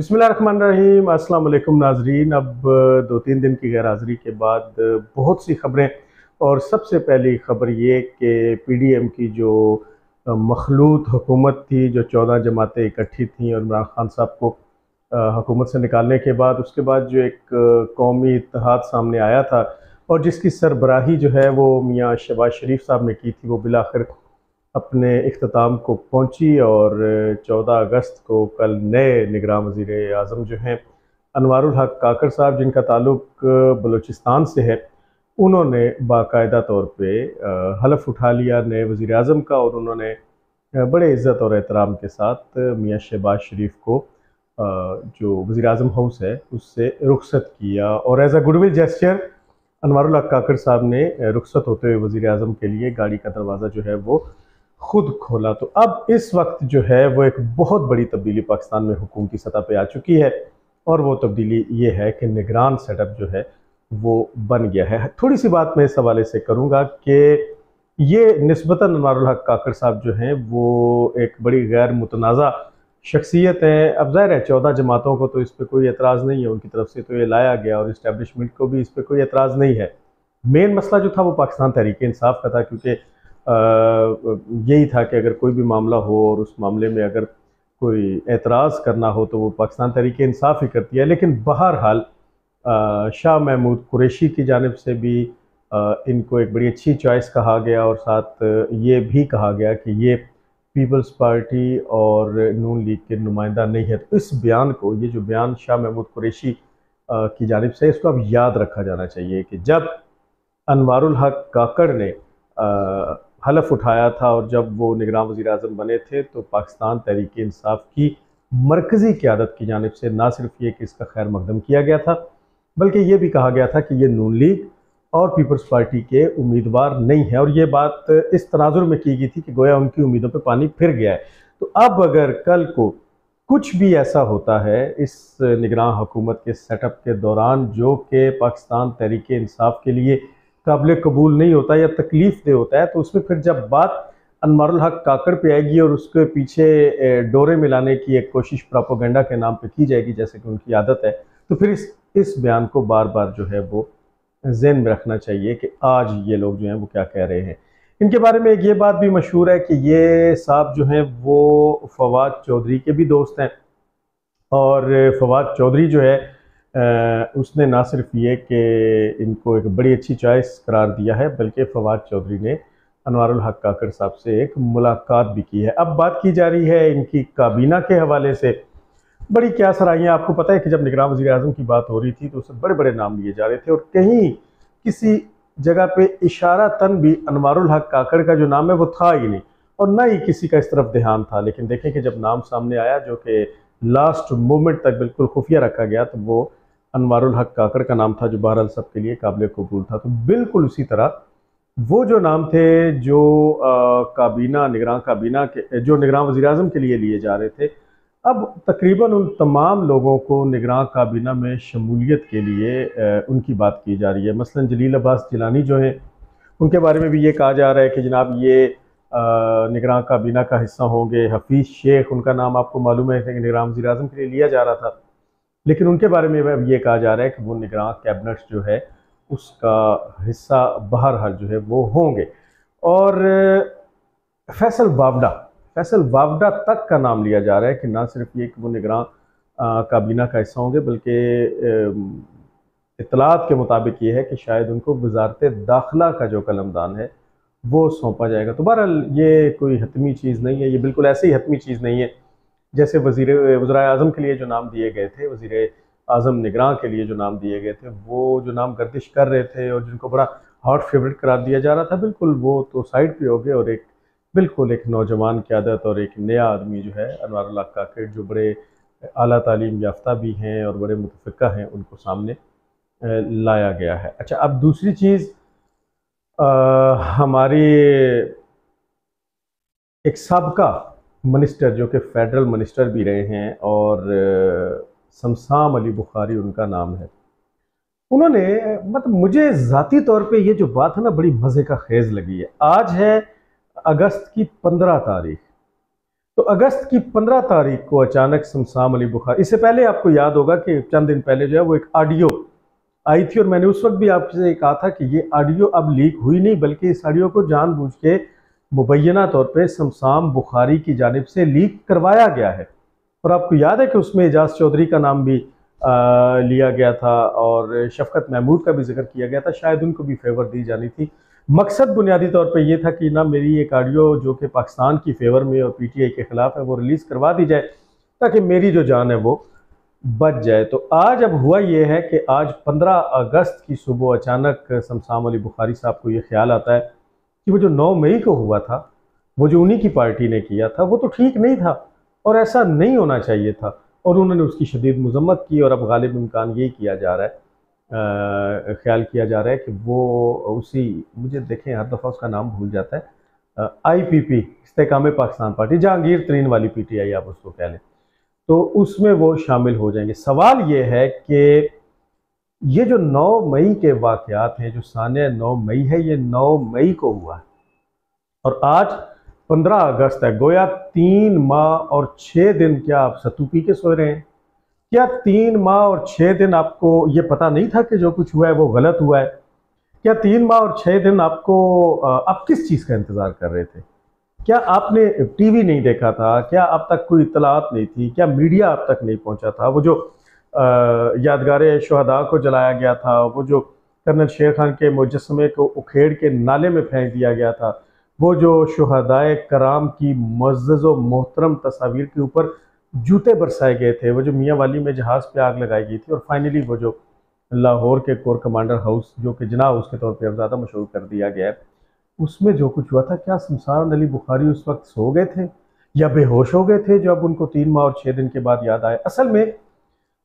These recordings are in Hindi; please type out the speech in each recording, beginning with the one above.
बिस्मिल्लाहिर्रहमानिर्रहीम। अस्सलाम वालेकुम नाजरीन। अब 2-3 दिन की गैर हाज़िरी के बाद बहुत सी ख़बरें, और सबसे पहली ख़बर ये कि PDM की जो मखलूत हुकूमत थी, जो 14 जमातें इकट्ठी थीं और इमरान खान साहब को हुकूमत से निकालने के बाद उसके बाद जो एक कौमी इत्तेहाद सामने आया था और जिसकी सरबराही जो है वो मियाँ शहबाज शरीफ साहब ने की थी, वो बिलाखिर अपने इख्तिताम को पहुंची। और 14 अगस्त को कल नए निगरान वज़ीर आज़म जो हैं अनवारुल हक काकड़ साहब, जिनका ताल्लुक बलूचिस्तान से है, उन्होंने बाकायदा तौर पे हलफ उठा लिया नए वज़ीर आज़म का, और उन्होंने बड़े इज़्ज़त और एहतराम के साथ मियाँ शहबाज शरीफ को जो वज़ीर आज़म हाउस है उससे रुखसत किया। और as a goodwill gesture Anwarul हक काकड़ साहब ने रुखसत होते हुए वज़ीर आज़म के लिए गाड़ी का दरवाज़ा जो है वो खुद खोला। तो अब इस वक्त जो है वो एक बहुत बड़ी तब्दीली पाकिस्तान में हुकूमती सतह पे आ चुकी है, और वो तब्दीली ये है कि निगरान सेटअप जो है वो बन गया है। थोड़ी सी बात मैं इस हवाले से करूँगा कि ये निस्बतन अनवारुल हक काकड़ साहब जो हैं वो एक बड़ी गैर मुतनाज़ा शख्सियत है। अब ज़ाहिर है 14 जमातों को तो इस पर कोई एतराज़ नहीं है, उनकी तरफ से तो ये लाया गया, और इस्टेब्लिशमेंट को भी इस पर कोई एतराज़ नहीं है। मेन मसला जो था वो पाकिस्तान तहरीक इंसाफ का था, क्योंकि यही था कि अगर कोई भी मामला हो और उस मामले में अगर कोई एतराज़ करना हो तो वो पाकिस्तान तहरीक इंसाफ ही करती है। लेकिन बहरहाल शाह महमूद कुरैशी की जानिब से भी इनको एक बड़ी अच्छी चॉइस कहा गया, और साथ ये भी कहा गया कि ये पीपल्स पार्टी और नून लीग के नुमाइंदा नहीं है। तो इस बयान को, ये जो बयान शाह महमूद कुरैशी की जानिब से, इसको अब याद रखा जाना चाहिए कि जब अनवारुल हक काकड़ ने हलफ उठाया था और जब वो निगरान वज़ीर आज़म बने थे, तो पाकिस्तान तहरीक इंसाफ की मरकज़ी क़यादत की जानिब से ना सिर्फ ये कि इसका खैर मकदम किया गया था, बल्कि ये भी कहा गया था कि ये नून लीग और पीपल्स पार्टी के उम्मीदवार नहीं है। और ये बात इस तनाजुर में की गई थी कि गोया उनकी उम्मीदों पर पानी फिर गया है। तो अब अगर कल को कुछ भी ऐसा होता है इस निगरान हुकूमत के सेटअप के दौरान जो कि पाकिस्तान तहरीक इंसाफ के लिए काबिल कबूल नहीं होता या तकलीफ दे होता है, तो उसमें फिर जब बात अनवारुल हक काकड़ पे आएगी और उसके पीछे डोरे मिलाने की एक कोशिश प्रोपेगेंडा के नाम पे की जाएगी, जैसे कि उनकी आदत है, तो फिर इस बयान को बार बार जो है वो ज़हन में रखना चाहिए कि आज ये लोग जो हैं वो क्या कह रहे हैं। इनके बारे में एक ये बात भी मशहूर है कि ये साहब जो हैं वो फवाद चौधरी के भी दोस्त हैं, और फवाद चौधरी जो है उसने ना सिर्फ ये कि इनको एक बड़ी अच्छी चॉइस करार दिया है, बल्कि फवाद चौधरी ने अनवारुल हक काकड़ साहब से एक मुलाकात भी की है। अब बात की जा रही है इनकी काबीना के हवाले से, बड़ी क्या सराहियाँ। आपको पता है कि जब निगरान वज़ीर आज़म की बात हो रही थी तो उससे बड़े बड़े नाम लिए जा रहे थे, और कहीं किसी जगह पे इशारा तन भी अनवारुल हक काकड़ का जो नाम है वो था ही नहीं, और ना ही किसी का इस तरफ ध्यान था। लेकिन देखें कि जब नाम सामने आया, जो कि लास्ट मोमेंट तक बिल्कुल खुफिया रखा गया, तो वो अनवारुल हक काकड़ का नाम था, जो बहरहाल सबके लिए काबिल कबूल था। तो बिल्कुल उसी तरह वो जो नाम थे जो काबीना, निगरान काबीना के, जो निगरान वज़ीर आज़म के लिए जा रहे थे, अब तकरीबन उन तमाम लोगों को निगरान काबीना में शमूलियत के लिए उनकी बात की जा रही है। मसलन जलील अब्बास जिलानी जो हैं, उनके बारे में भी ये कहा जा रहा है कि जनाब ये निगरान काबीना का हिस्सा होंगे। हफीज़ शेख, उनका नाम आपको मालूम है कि निगरान वज़ीर आज़म के लिए लिया जा रहा था, लेकिन उनके बारे में अब ये कहा जा रहा है कि वो निगरान कैबिनेट जो है उसका हिस्सा बहरहाल जो है वो होंगे। और फैसल वावडा तक का नाम लिया जा रहा है कि ना सिर्फ ये कि वो निगरान काबीना का हिस्सा होंगे, बल्कि इत्तलात के मुताबिक ये है कि शायद उनको वजारत दाखिला का जो कलमदान है वो सौंपा जाएगा। तो बहरहाल ये कोई हतमी चीज़ नहीं है, ये बिल्कुल ऐसी ही हतमी चीज़ नहीं है जैसे वज़ीर आज़म के लिए जो नाम दिए गए थे, वज़ीर आज़म निगरान के लिए जो नाम दिए गए थे, वो जो नाम गर्दिश कर रहे थे और जिनको बड़ा हॉट फेवरेट करार दिया जा रहा था, बिल्कुल वो तो साइड पे हो गए, और एक बिल्कुल एक नौजवान क़यादत और एक नया आदमी जो है अनवारुल हक काकड़, जो बड़े आला तालीम याफ्ता भी हैं और बड़े मुतफ़िक़्क़ा हैं, उनको सामने लाया गया है। अच्छा, अब दूसरी चीज़, हमारी एक साबका मिनिस्टर जो कि फेडरल मिनिस्टर भी रहे हैं, और शमसाम अली बुखारी उनका नाम है, उन्होंने, मतलब मुझे ज़ाती तौर पे ये जो बात है ना बड़ी मज़े का खेज़ लगी है। आज है अगस्त की 15 तारीख, तो अगस्त की 15 तारीख को अचानक शमशाम अली बुखारी, इससे पहले आपको याद होगा कि चंद दिन पहले जो है वो एक ऑडियो आई थी, और मैंने उस वक्त भी आपसे कहा था कि ये ऑडियो अब लीक हुई नहीं, बल्कि इस ऑडियो को जानबूझ के मुबैना तौर पे शमशाम बुखारी की जानिब से लीक करवाया गया है। और आपको याद है कि उसमें एजाज चौधरी का नाम भी लिया गया था और शफकत महमूद का भी जिक्र किया गया था, शायद उनको भी फेवर दी जानी थी। मकसद बुनियादी तौर पे ये था कि ना मेरी एक ऑडियो जो कि पाकिस्तान की फेवर में और पीटीआई के ख़िलाफ़ है वो रिलीज़ करवा दी जाए, ताकि मेरी जो जान है वो बच जाए। तो आज अब हुआ ये है कि आज 15 अगस्त की सुबह अचानक शमशाम अली बुखारी साहब को ये ख्याल आता है कि वो जो 9 मई को हुआ था, वो जो उन्हीं की पार्टी ने किया था, वो तो ठीक नहीं था और ऐसा नहीं होना चाहिए था, और उन्होंने उसकी शदीद मजम्मत की। और अब गालिब इम्कान यही किया जा रहा है, ख्याल किया जा रहा है कि वो उसी, मुझे देखें हर दफ़ा उसका नाम भूल जाता है, IPP इस्तेकाम पाकिस्तान पार्टी, जहांगीर तरीन वाली PTI आप उसको कह लें, तो उसमें वो शामिल हो जाएंगे। सवाल ये है कि ये जो 9 मई के वाक़यात हैं, जो सानिया 9 मई है, ये 9 मई को हुआ है और आज 15 अगस्त है। गोया 3 माह और 6 दिन क्या आप सत्तू पी के सो रहे हैं? क्या 3 माह और 6 दिन आपको ये पता नहीं था कि जो कुछ हुआ है वो गलत हुआ है? क्या 3 माह और 6 दिन आपको आप किस चीज़ का इंतज़ार कर रहे थे? क्या आपने टीवी नहीं देखा था? क्या आप तक कोई इत्तलात नहीं थी? क्या मीडिया आप तक नहीं पहुंचा था? वो जो यादगार शहदा को जलाया गया था, वो जो कर्नल शेर खान के मुजस्समे को उखेड़ के नाले में फेंक दिया गया था, वो जो शहदाए कराम की मुअज़्ज़ज़ व मोहतरम तस्वीर के ऊपर जूते बरसाए गए थे, वो जो मियाँ वाली में जहाज़ पे आग लगाई गई थी, और फाइनली वो जो लाहौर के कोर कमांडर हाउस, जो कि जिना हाउस के तौर पर अब ज़्यादा मशहूर कर दिया गया है, उसमें जो कुछ हुआ था, क्या शमशाम अली बुखारी उस वक्त सो गए थे या बेहोश हो गए थे जब उनको 3 माह और 6 दिन के बाद याद आए? असल में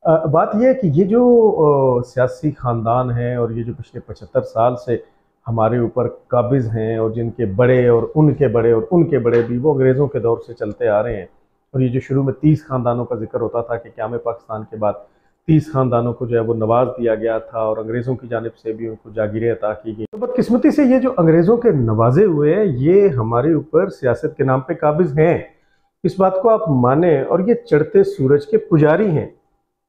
बात यह है कि ये जो सियासी ख़ानदान है और ये जो पिछले 75 साल से हमारे ऊपर काबिज़ हैं, और जिनके बड़े और उनके बड़े और उनके बड़े भी वो अंग्रेज़ों के दौर से चलते आ रहे हैं, और ये जो शुरू में 30 ख़ानदानों का जिक्र होता था कि क़याम पाकिस्तान के बाद 30 ख़ानदानों को जो है वो नवाज दिया गया था और अंग्रेज़ों की जानिब से भी उनको जागीरें अता की गई। तो बदकिस्मती से ये जो अंग्रेज़ों के नवाजे हुए हैं, ये हमारे ऊपर सियासत के नाम पे काबिज़ हैं, इस बात को आप माने, और ये चढ़ते सूरज के पुजारी हैं,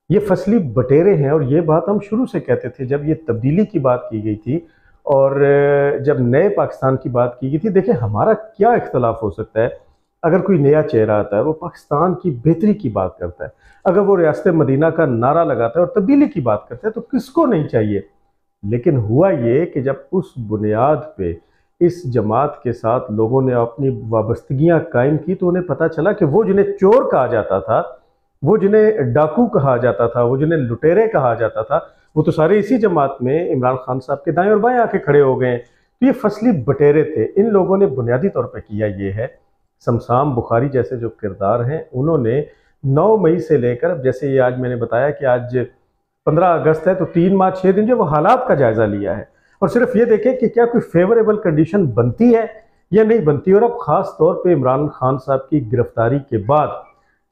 ये फसली बटेरे हैं। और ये बात हम शुरू से कहते थे जब ये तब्दीली की बात की गई थी और जब नए पाकिस्तान की बात की गई थी। देखिए, हमारा क्या इख्तलाफ हो सकता है? अगर कोई नया चेहरा आता है, वो पाकिस्तान की बेहतरी की बात करता है, अगर वो रियासत मदीना का नारा लगाता है और तब्दीली की बात करता है, तो किसको नहीं चाहिए? लेकिन हुआ ये कि जब उस बुनियाद पे इस जमात के साथ लोगों ने अपनी वाबस्तगियाँ कायम की, तो उन्हें पता चला कि वो जिन्हें चोर कहा जाता था, वो जिन्हें डाकू कहा जाता था, वो जिन्हें लुटेरे कहा जाता था, वो तो सारे इसी जमात में इमरान खान साहब के दाएं और बाएं आके खड़े हो गए हैं। तो ये फसली बटेरे थे। इन लोगों ने बुनियादी तौर पर किया ये है, शमशाम बुखारी जैसे जो किरदार हैं, उन्होंने 9 मई से लेकर, अब जैसे ये आज मैंने बताया कि आज 15 अगस्त है, तो 3 माह 6 दिन जो वो हालात का जायज़ा लिया है, और सिर्फ ये देखें कि क्या कोई फेवरेबल कंडीशन बनती है या नहीं बनती। और अब ख़ास तौर पे इमरान खान साहब की गिरफ्तारी के बाद,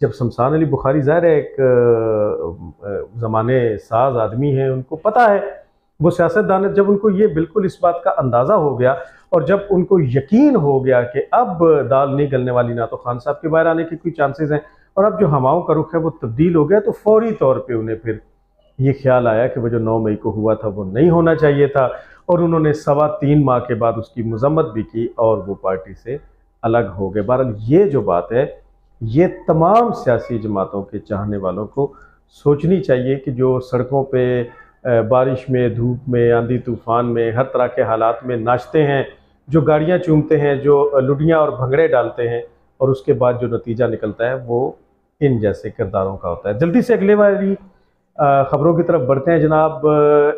जब शमशाम अली बुखारी ज़ाहिर है एक ज़माने साज आदमी है, उनको पता है, वो सियासतदान है, जब उनको ये बिल्कुल इस बात का अंदाज़ा हो गया और जब उनको यकीन हो गया कि अब दाल नहीं गलने वाली, ना तो खान साहब के बाहर आने के कोई चांसेस हैं, और अब जो हवाओं का रुख है वो तब्दील हो गया, तो फौरी तौर पे उन्हें फिर ये ख्याल आया कि वो जो 9 मई को हुआ था वो नहीं होना चाहिए था, और उन्होंने 3.25 माह के बाद उसकी मजम्मत भी की और वो पार्टी से अलग हो गए। बहरहाल ये जो बात है, ये तमाम सियासी जमातों के चाहने वालों को सोचनी चाहिए कि जो सड़कों पे बारिश में, धूप में, आंधी तूफ़ान में, हर तरह के हालात में नाचते हैं, जो गाड़ियाँ चूमते हैं, जो लुडियाँ और भंगड़े डालते हैं, और उसके बाद जो नतीजा निकलता है वो इन जैसे किरदारों का होता है। जल्दी से अगले वाली ख़बरों की तरफ बढ़ते हैं जनाब।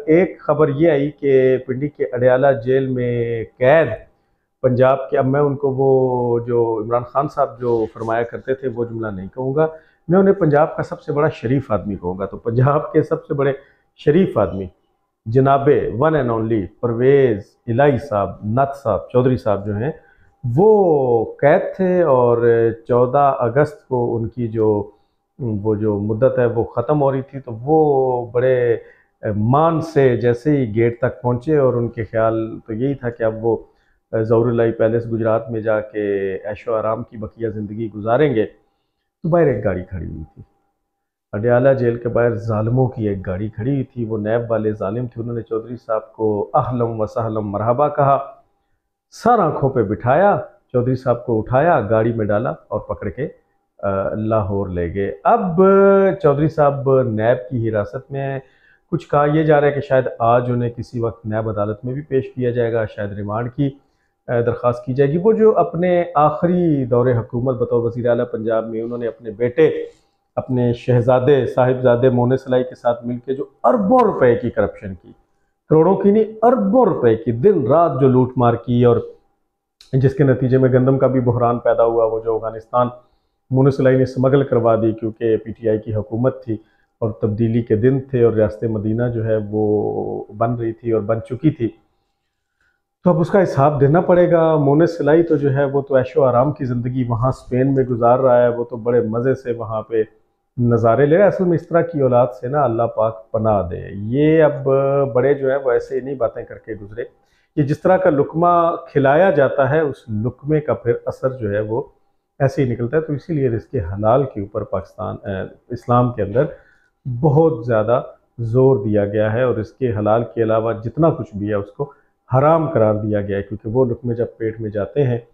एक ख़बर ये आई कि पिंडी के अडयाला जेल में कैद पंजाब के, अब मैं उनको वो जो इमरान खान साहब जो फरमाया करते थे वो जुमला नहीं कहूँगा, मैं उन्हें पंजाब का सबसे बड़ा शरीफ आदमी कहूँगा। तो पंजाब के सबसे बड़े शरीफ आदमी जनाबे वन एंड ओनली परवेज़ इलाही साहब, नत साहब, चौधरी साहब जो हैं, वो कैद थे, और 14 अगस्त को उनकी वो जो मुद्दत है वो ख़त्म हो रही थी। तो वो बड़े मान से जैसे ही गेट तक पहुँचे, और उनके ख्याल तो यही था कि अब वो ज़ौरुल्लाही पैलेस गुजरात में जाके ऐशो आराम की बकिया ज़िंदगी गुजारेंगे, तो बाहर एक गाड़ी खड़ी हुई थी। अडयाला जेल के बाहर ज़ालिमों की एक गाड़ी खड़ी हुई थी। वो नैब वाले ज़ालिम थे। उन्होंने चौधरी साहब को अहलम व सहलम मरहबा कहा, सर आँखों पे बिठाया, चौधरी साहब को उठाया, गाड़ी में डाला और पकड़ के लाहौर ले गए। अब चौधरी साहब नैब की हिरासत में हैं। कुछ कहा यह जा रहा है कि शायद आज उन्हें किसी वक्त नैब अदालत में भी पेश किया जाएगा, शायद रिमांड की दरख्वास्त की जाएगी। वो जो अपने आखिरी दौरे हुकूमत बतौर वज़ीर आला पंजाब में उन्होंने अपने बेटे, अपने शहजादे साहिबजादे मोने सलाई के साथ मिलकर जो अरबों रुपए की करप्शन की, करोड़ों की नहीं अरबों रुपए की दिन रात जो लूट मार की, और जिसके नतीजे में गंदम का भी बहरान पैदा हुआ। वो जो अफगानिस्तान मोने सलाई ने स्मगल करवा दी क्योंकि पीटीआई की हुकूमत थी और तब्दीली के दिन थे और रियासत मदीना जो है वो बन रही थी और बन चुकी थी, तो अब उसका हिसाब देना पड़ेगा। मोने सलाई तो जो है वो तो ऐशो आराम की ज़िंदगी वहाँ स्पेन में गुजार रहा है। वो तो बड़े मज़े से वहाँ पे नज़ारे ले रहा है। असल में इस तरह की औलाद से ना अल्लाह पाक पनाह दे। ये अब बड़े जो है वो ऐसे नहीं बातें करके गुजरे। ये जिस तरह का लुकमा खिलाया जाता है उस लुकमे का फिर असर जो है वो ऐसे ही निकलता है। तो इसीलिए इसके हलाल के ऊपर पाकिस्तान इस्लाम के अंदर बहुत ज़्यादा ज़ोर दिया गया है, और इसके हलाल के अलावा जितना कुछ भी है उसको हराम करार दिया गया है। क्योंकि वो लुकमे जब पेट में जाते हैं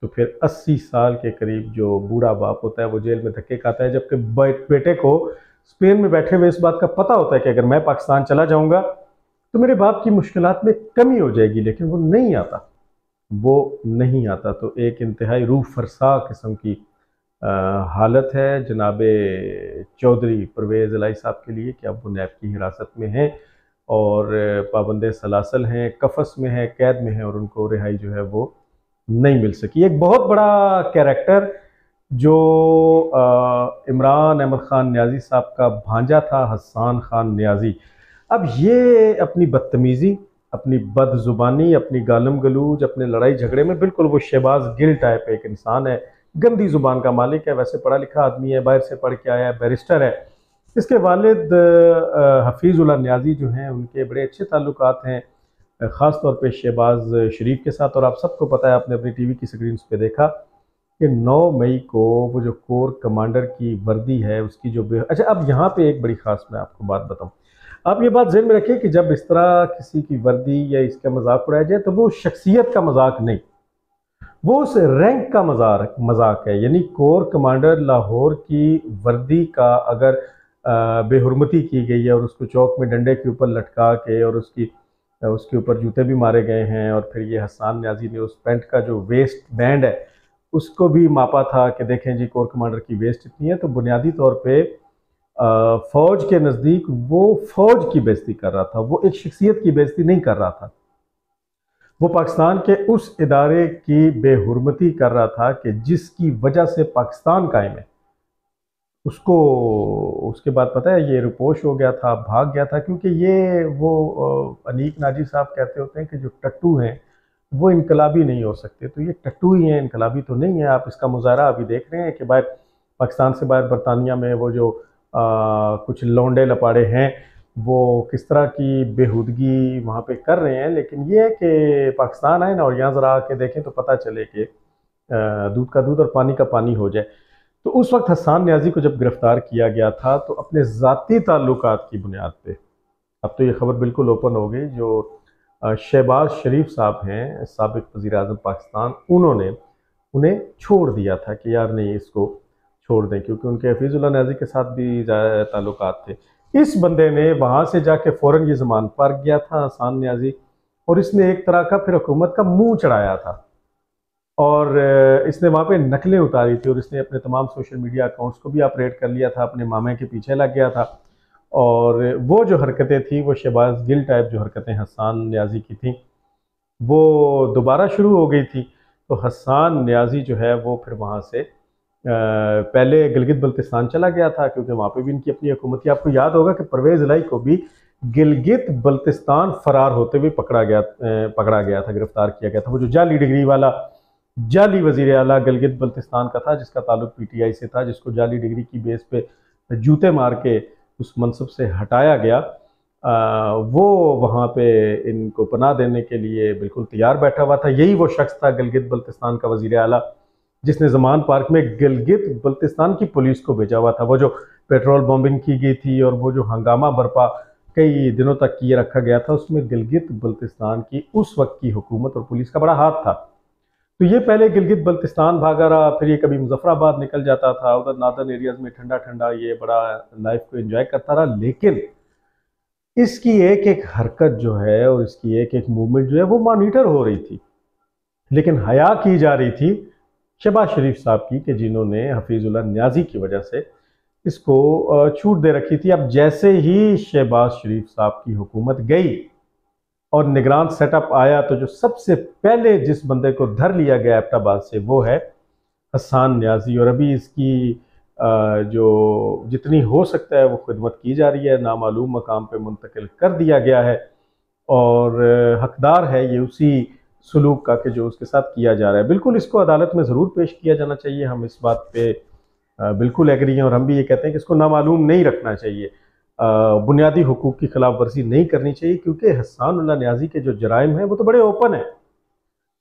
तो फिर 80 साल के करीब जो बूढ़ा बाप होता है वो जेल में धक्के खाता है, जबकि बेटे को स्पेन में बैठे हुए इस बात का पता होता है कि अगर मैं पाकिस्तान चला जाऊंगा तो मेरे बाप की मुश्किलात में कमी हो जाएगी, लेकिन वो नहीं आता, वो नहीं आता। तो एक इंतहाई रूह फरसा किस्म की हालत है जनाबे चौधरी परवेज़ इलाही साहब के लिए कि अब वो नैब की हिरासत में हैं और पाबंदे सलासल हैं, कफस में हैं, कैद में हैं, और उनको रिहाई जो है वो नहीं मिल सकी। एक बहुत बड़ा कैरेक्टर जो इमरान अहमद ख़ान न्याजी साहब का भांजा था, हसन खान न्याजी, अब ये अपनी बदतमीज़ी, अपनी बदजुबानी, अपनी गालम गलूज, अपने लड़ाई झगड़े में बिल्कुल वो शहबाज गिल टाइप एक इंसान है, गंदी ज़ुबान का मालिक है। वैसे पढ़ा लिखा आदमी है, बाहर से पढ़ के आया है, बैरिस्टर है। इसके वालिद हफीज़ुल्लाह न्याजी जो हैं उनके बड़े अच्छे ताल्लुकात हैं, ख़ास तौर पे शहबाज शरीफ के साथ। और आप सबको पता है, आपने अपनी टीवी की स्क्रीन पे देखा कि 9 मई को वो जो कोर कमांडर की वर्दी है उसकी जो अच्छा, अब यहाँ पे एक बड़ी ख़ास मैं आपको बात बताऊँ। आप ये बात ज़हन में रखिए कि जब इस तरह किसी की वर्दी या इसका मजाक उड़ाया जाए तो वो शख्सियत का मजाक नहीं, वो उस रैंक का मजाक है। यानी कोर कमांडर लाहौर की वर्दी का अगर बेहुरमती की गई है और उसको चौक में डंडे के ऊपर लटका के और उसके ऊपर जूते भी मारे गए हैं, और फिर ये हसन न्याजी ने उस पैंट का जो वेस्ट बैंड है उसको भी मापा था कि देखें जी कोर कमांडर की वेस्ट इतनी है, तो बुनियादी तौर पे फ़ौज के नज़दीक वो फ़ौज की बेइज्जती कर रहा था, वो एक शख्सियत की बेइज्जती नहीं कर रहा था। वो पाकिस्तान के उस इदारे की बेहुरमती कर रहा था कि जिसकी वजह से पाकिस्तान कायम है। उसको उसके बाद पता है ये रुपोश हो गया था, भाग गया था, क्योंकि ये वो अनीक नाजी साहब कहते होते हैं कि जो टट्टू हैं वो इनकलाबी नहीं हो सकते। तो ये टट्टू ही हैं, इनकलाबी तो नहीं है। आप इसका मुजाहरा अभी देख रहे हैं कि बाहर पाकिस्तान से बाहर बरतानिया में वो जो कुछ लौंडे लपाड़े हैं वो किस तरह की बेहूदगी वहाँ पे कर रहे हैं। लेकिन ये है कि पाकिस्तान आए ना और यहाँ ज़रा आके देखें तो पता चले कि दूध का दूध और पानी का पानी हो जाए। तो उस वक्त हसन न्याजी को जब गिरफ़्तार किया गया था तो अपने ज़ाती ताल्लुकात की बुनियाद पे, अब तो ये खबर बिल्कुल ओपन हो गई, जो शहबाज शरीफ साहब हैं साबिक़ वज़ीर-ए-आज़म पाकिस्तान, उन्होंने उन्हें छोड़ दिया था कि यार नहीं इसको छोड़ दें, क्योंकि उनके हफीज़ुल्लाह न्याजी के साथ भी ताल्लुकात थे। इस बंदे ने वहाँ से जाके फ़ौरन ये ज़मानत पर गया था हसन न्याजी, और इसने एक तरह का फिर हुकूमत का मुँह चढ़ाया था और इसने वहाँ पे नकलें उतारी थी, और इसने अपने तमाम सोशल मीडिया अकाउंट्स को भी ऑपरेट कर लिया था, अपने मामे के पीछे लग गया था। और वो जो हरकतें थी, वो शहबाज गिल टाइप जो हरकतें हसन न्याजी की थी, वो दोबारा शुरू हो गई थी। तो हसन न्याजी जो है वो फिर वहाँ से पहले गिलगित बल्तिस्तान चला गया था, क्योंकि वहाँ पे भी इनकी अपनी हुकूमत थी। आपको याद होगा कि परवेज़ इलाही को भी गिलगित बल्तिस्तान फरार होते हुए पकड़ा गया था, गिरफ्तार किया गया था। वो जो जाली डिग्री वाला जाली वज़ीर आला गिलगित बल्तिस्तान का था, जिसका ताल्लुक पीटीआई से था, जिसको जाली डिग्री की बेस पे जूते मार के उस मनसब से हटाया गया, वो वहाँ पे इनको पनाह देने के लिए बिल्कुल तैयार बैठा हुआ था। यही वो शख्स था गिलगित बल्तिस्तान का वज़ीर आला, जिसने ज़मान पार्क में गिलगित बल्तिस्तान की पुलिस को भेजा हुआ था। वो जो पेट्रोल बॉम्बिंग की गई थी और वो जो हंगामा बरपा कई दिनों तक किए रखा गया था, उसमें गिलगित बल्तिस्तान की उस वक्त की हुकूमत और पुलिस का बड़ा हाथ था। तो ये पहले गिलगित बल्तिस्तान भागा रहा, फिर ये कभी मुजफ्फराबाद निकल जाता था, उधर नादन एरियाज में ठंडा ठंडा ये बड़ा लाइफ को एंजॉय करता रहा। लेकिन इसकी एक एक हरकत जो है और इसकी एक एक मूवमेंट जो है वो मॉनिटर हो रही थी, लेकिन हया की जा रही थी शहबाज शरीफ साहब की, कि जिन्होंने हफीजुल्लाह न्याजी की वजह से इसको छूट दे रखी थी। अब जैसे ही शहबाज शरीफ साहब की हुकूमत गई और निगरान सेटअप आया, तो जो सबसे पहले जिस बंदे को धर लिया गया एबटाबाद से वो है हसन न्याजी। और अभी इसकी जो जितनी हो सकता है वो खिदमत की जा रही है, नामालूम मकाम पे मुंतकिल कर दिया गया है और हकदार है ये उसी सलूक का कि जो उसके साथ किया जा रहा है। बिल्कुल इसको अदालत में ज़रूर पेश किया जाना चाहिए, हम इस बात पे बिल्कुल एग्री हैं और हम भी ये कहते हैं कि इसको नामालूम नहीं रखना चाहिए, बुनियादी हुकूक की खिलाफ वर्जी नहीं करनी चाहिए, क्योंकि हसानुल्लाह न्याजी के जो जराइम हैं वो तो बड़े ओपन है,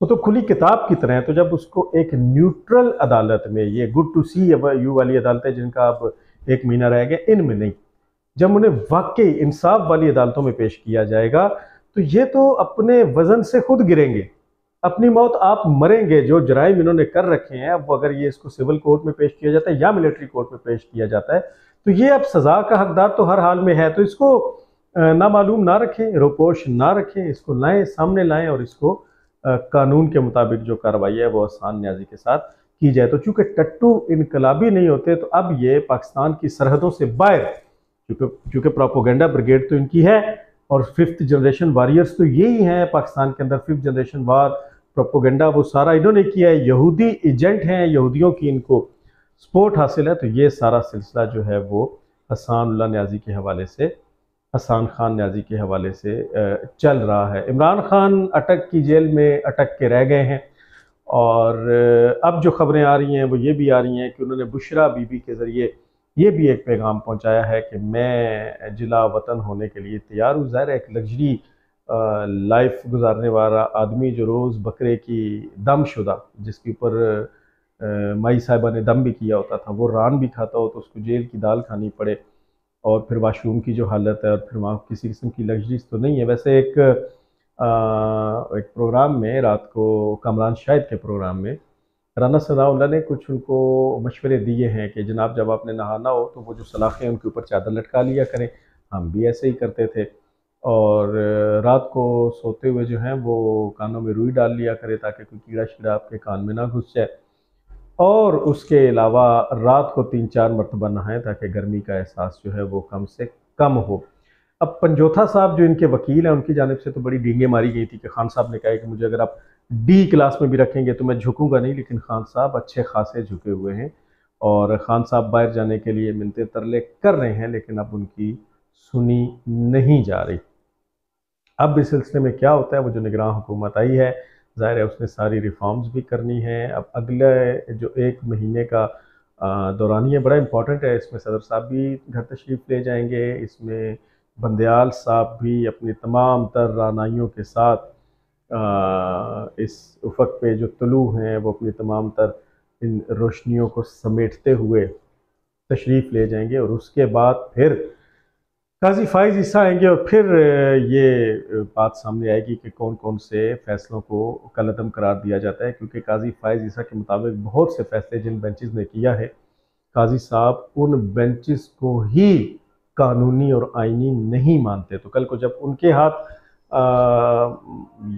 वो तो खुली किताब की तरह है। तो जब उसको एक न्यूट्रल अदालत में, ये गुड टू सी यू वाली अदालतें जिनका अब एक महीना रह गया, इनमें नहीं, जब उन्हें वाकई इंसाफ वाली अदालतों में पेश किया जाएगा तो ये तो अपने वजन से खुद गिरेंगे, अपनी मौत आप मरेंगे। जो जराइम इन्होंने कर रखे हैं, अब अगर ये इसको सिविल कोर्ट में पेश किया जाता है या मिलिट्री कोर्ट में पेश किया जाता है, तो ये अब सजा का हकदार तो हर हाल में है। तो इसको नामालूम ना रखें, रोपोश ना रखें, इसको लाएं, सामने लाएं और इसको कानून के मुताबिक जो कार्रवाई है वो हसन न्याजी के साथ की जाए। तो चूंकि टट्टू इनकलाबी नहीं होते, तो अब ये पाकिस्तान की सरहदों से बाहर, चूंकि प्रोपोगंडा ब्रिगेड तो इनकी है और 5th जनरेशन वॉरियर्स तो यही हैं पाकिस्तान के अंदर। 5th जनरेशन वार प्रोपोगंडा वो सारा इन्होंने किया है, यहूदी एजेंट हैं, यहूदियों की इनको सपोर्ट हासिल है। तो ये सारा सिलसिला जो है वो हसानुल्लाह न्याजी के हवाले से, हसन खान न्याजी के हवाले से चल रहा है। इमरान खान अटक की जेल में अटक के रह गए हैं और अब जो खबरें आ रही हैं वो ये भी आ रही हैं कि उन्होंने बुशरा बीबी के ज़रिए ये भी एक पैगाम पहुंचाया है कि मैं जिला वतन होने के लिए तैयार हूँ। ज़ाहिर एक लग्जरी लाइफ गुजारने वाला आदमी जो रोज़ बकरे की दमशुदा, जिसके ऊपर माई साहिबा ने दम भी किया होता था, वो रान भी खाता हो तो उसको जेल की दाल खानी पड़े, और फिर वाशरूम की जो हालत है, और फिर वहाँ किसी किस्म की लग्जरीज तो नहीं है। वैसे एक प्रोग्राम में रात को, कमरान शाहिद के प्रोग्राम में, राना सनाउल्लाह ने कुछ उनको मशवरे दिए हैं कि जनाब जब आपने नहाना हो तो वो जो सलाखें उनके ऊपर चादर लटका लिया करें। हम भी ऐसे ही करते थे। और रात को सोते हुए जो है वो कानों में रुई डाल लिया करें ताकि कोई कीड़ा शीड़ा आपके कान में ना घुस जाए। और उसके अलावा रात को 3-4 मरतबा नहाएं ताकि गर्मी का एहसास जो है वो कम से कम हो। अब पंजोथा साहब जो इनके वकील हैं, उनकी जानिब से तो बड़ी डींगे मारी गई थी कि खान साहब ने कहा कि मुझे अगर आप डी क्लास में भी रखेंगे तो मैं झुकूंगा नहीं। लेकिन खान साहब अच्छे खासे झुके हुए हैं और खान साहब बाहर जाने के लिए मिन्नतें तरले कर रहे हैं, लेकिन अब उनकी सुनी नहीं जा रही। अब इस सिलसिले में क्या होता है, वो जो निगरान हुकूमत आई है, ज़ाहिर है उसने सारी रिफॉर्म्स भी करनी है। अब अगले जो 1 महीने का दौरानिया बड़ा इंपॉर्टेंट है, इसमें सदर साहब भी घर तशरीफ़ ले जाएंगे, इसमें बंदयाल साहब भी अपनी तमाम तर रानाइयों के साथ इस उफ़क़ पे जो तुलू हैं वो अपनी तमाम तर इन रोशनियों को समेटते हुए तशरीफ़ ले जाएंगे। और उसके बाद फिर काजी फ़ाइज़ ईसा आएंगे और फिर ये बात सामने आएगी कि कौन कौन से फ़ैसलों को कलअदम करार दिया जाता है, क्योंकि काजी फ़ाइज़ ईसा के मुताबिक बहुत से फ़ैसले जिन बेंचेस ने किया है, काजी साहब उन बेंचेस को ही कानूनी और आइनी नहीं मानते। तो कल को जब उनके हाथ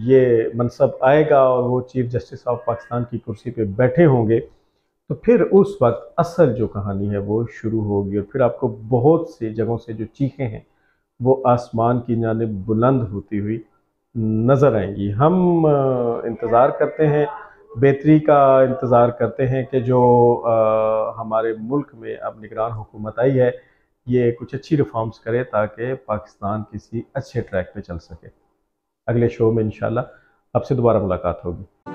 ये मनसब आएगा और वो चीफ़ जस्टिस ऑफ पाकिस्तान की कुर्सी पे बैठे होंगे, तो फिर उस वक्त असल जो कहानी है वो शुरू होगी और फिर आपको बहुत सी जगहों से जो चीखें हैं वो आसमान की जानिब बुलंद होती हुई नज़र आएंगी। हम इंतज़ार करते हैं, बेहतरी का इंतज़ार करते हैं कि जो हमारे मुल्क में अब निगरान हुकूमत आई है ये कुछ अच्छी रिफॉर्म्स करे ताकि पाकिस्तान किसी अच्छे ट्रैक पे चल सके। अगले शो में इंशाल्लाह आपसे दोबारा मुलाकात होगी।